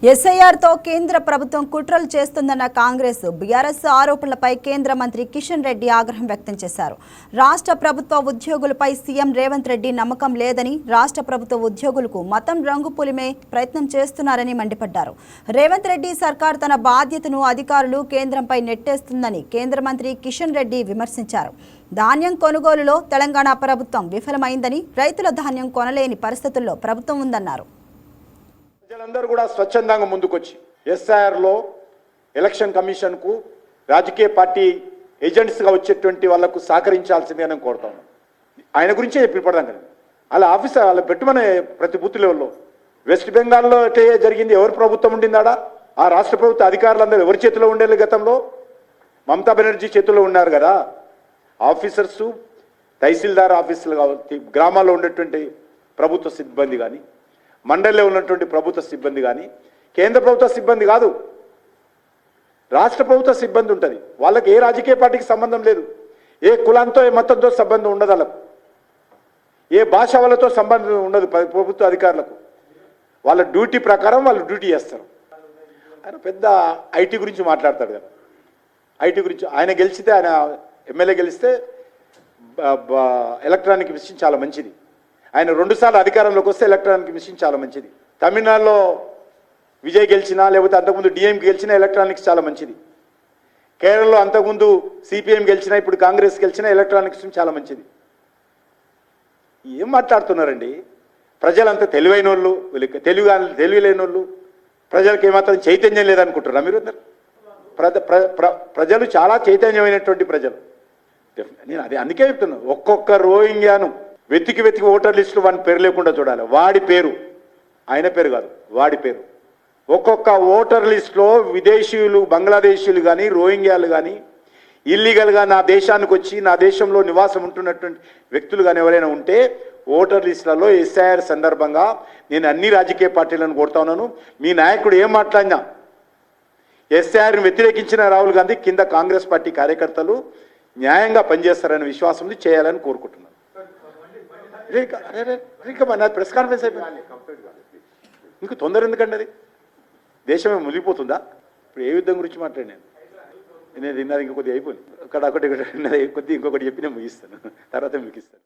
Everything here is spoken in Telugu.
ఎస్ఐఆర్తో కేంద్ర ప్రభుత్వం కుట్రలు చేస్తుందన్న కాంగ్రెస్ బీఆర్ఎస్ ఆరోపణలపై కేంద్ర మంత్రి కిషన్ రెడ్డి ఆగ్రహం వ్యక్తం చేశారు. రాష్ట్ర ప్రభుత్వ ఉద్యోగులపై సీఎం రేవంత్ రెడ్డి నమ్మకం లేదని, రాష్ట్ర ప్రభుత్వ ఉద్యోగులకు మతం రంగు పులిమే ప్రయత్నం చేస్తున్నారని మండిపడ్డారు. రేవంత్ రెడ్డి సర్కార్ తన బాధ్యతను అధికారులు కేంద్రంపై నెట్టేస్తుందని కేంద్ర మంత్రి కిషన్ రెడ్డి విమర్శించారు. ధాన్యం కొనుగోలులో తెలంగాణ ప్రభుత్వం విఫలమైందని, రైతుల ధాన్యం కొనలేని పరిస్థితుల్లో ప్రభుత్వం ఉందన్నారు. ప్రజలందరూ కూడా స్వచ్ఛందంగా ముందుకొచ్చి ఎస్ఐఆర్లో ఎలక్షన్ కమిషన్కు రాజకీయ పార్టీ ఏజెంట్స్గా వచ్చేటువంటి వాళ్లకు సహకరించాల్సిందే అని కోరుతాను. ఆయన గురించే చెప్పిపడదాం కదా. అలా ఆఫీసర్ అలా పెట్టుమనే ప్రతి బూత్ లెవెల్లో వెస్ట్ బెంగాల్లో అంటే జరిగింది. ఎవరు ప్రభుత్వం ఉండిందాడా? ఆ రాష్ట్ర ప్రభుత్వ అధికారులందరూ ఎవరి చేతిలో ఉండేది? గతంలో మమతా బెనర్జీ చేతిలో ఉన్నారు కదా. ఆఫీసర్సు, తహసీల్దార్ ఆఫీసులు కావచ్చు, గ్రామాల్లో ఉండేటువంటి ప్రభుత్వ సిబ్బంది కానీ, మండలిలో ఉన్నటువంటి ప్రభుత్వ సిబ్బంది కానీ, కేంద్ర ప్రభుత్వ సిబ్బంది కాదు, రాష్ట్ర ప్రభుత్వ సిబ్బంది ఉంటుంది. వాళ్ళకి ఏ రాజకీయ పార్టీకి సంబంధం లేదు, ఏ కులంతో ఏ మతంతో సంబంధం ఉండదు, వాళ్ళకు ఏ భాష వాళ్ళతో సంబంధం ఉండదు. ప్రభుత్వ అధికారులకు వాళ్ళ డ్యూటీ ప్రకారం వాళ్ళు డ్యూటీ చేస్తారు. ఆయన పెద్ద ఐటీ గురించి మాట్లాడతాడు కదా. ఐటీ గురించి ఆయన గెలిచితే, ఆయన ఎమ్మెల్యే గెలిస్తే ఎలక్ట్రానిక్ మిషన్ చాలా మంచిది. ఆయన 2 సార్లు అధికారంలోకి వస్తే ఎలక్ట్రానిక్ మిషన్ చాలా మంచిది. తమిళనాడులో విజయ్ గెలిచినా, లేకపోతే అంతకుముందు డిఎంకి గెలిచినా ఎలక్ట్రానిక్స్ చాలా మంచిది. కేరళలో అంతకుముందు సిపిఎం గెలిచినా, ఇప్పుడు కాంగ్రెస్ గెలిచినా ఎలక్ట్రానిక్స్ చాలా మంచిది. ఏం మాట్లాడుతున్నారండి? ప్రజలంతా తెలివైన వాళ్ళు, తెలివి లేని వాళ్ళు, ప్రజలకు ఏమాత్రం చైతన్యం లేదనుకుంటారా మీరు? ప్రజలు చాలా చైతన్యమైనటువంటి ప్రజలు. నేను అది అందుకే చెప్తున్నాను, ఒక్కొక్క రోహింగ్యాను వెతికి ఓటర్ లిస్టులు వాని పేరు లేకుండా చూడాలి. వాడి పేరు, ఆయన పేరు కాదు, వాడి పేరు. ఒక్కొక్క ఓటర్ లిస్టులో విదేశీయులు, బంగ్లాదేశీయులు కానీ, రోహింగ్యాలు కానీ, ఇల్లీగల్గా నా దేశానికి వచ్చి నా దేశంలో నివాసం ఉంటున్నటువంటి వ్యక్తులు కానీ ఎవరైనా ఉంటే ఓటర్ లిస్టులలో ఎస్ఐఆర్ సందర్భంగా నేను అన్ని రాజకీయ పార్టీలను కోరుతా ఉన్నాను. మీ నాయకుడు ఏం మాట్లాడినా ఎస్ఐఆర్ని వ్యతిరేకించిన రాహుల్ గాంధీ కింద కాంగ్రెస్ పార్టీ కార్యకర్తలు న్యాయంగా పనిచేస్తారనే విశ్వాసం ఉంది, చేయాలని కోరుకుంటున్నాను. నా ప్రెస్ కాన్ఫరెన్స్ అయిపోయింది, ఇంక తొందర ఎందుకండి? అది దేశమే మునిగిపోతుందా? ఇప్పుడు ఏ యుద్ధం గురించి మాట్లాడినాను నేను? తిన్నది ఇంకొకటి అయిపోయింది, ఒకటి కొద్ది ఇంకొకటి చెప్పి నేను ముగిస్తాను, తర్వాత ముగిస్తాను.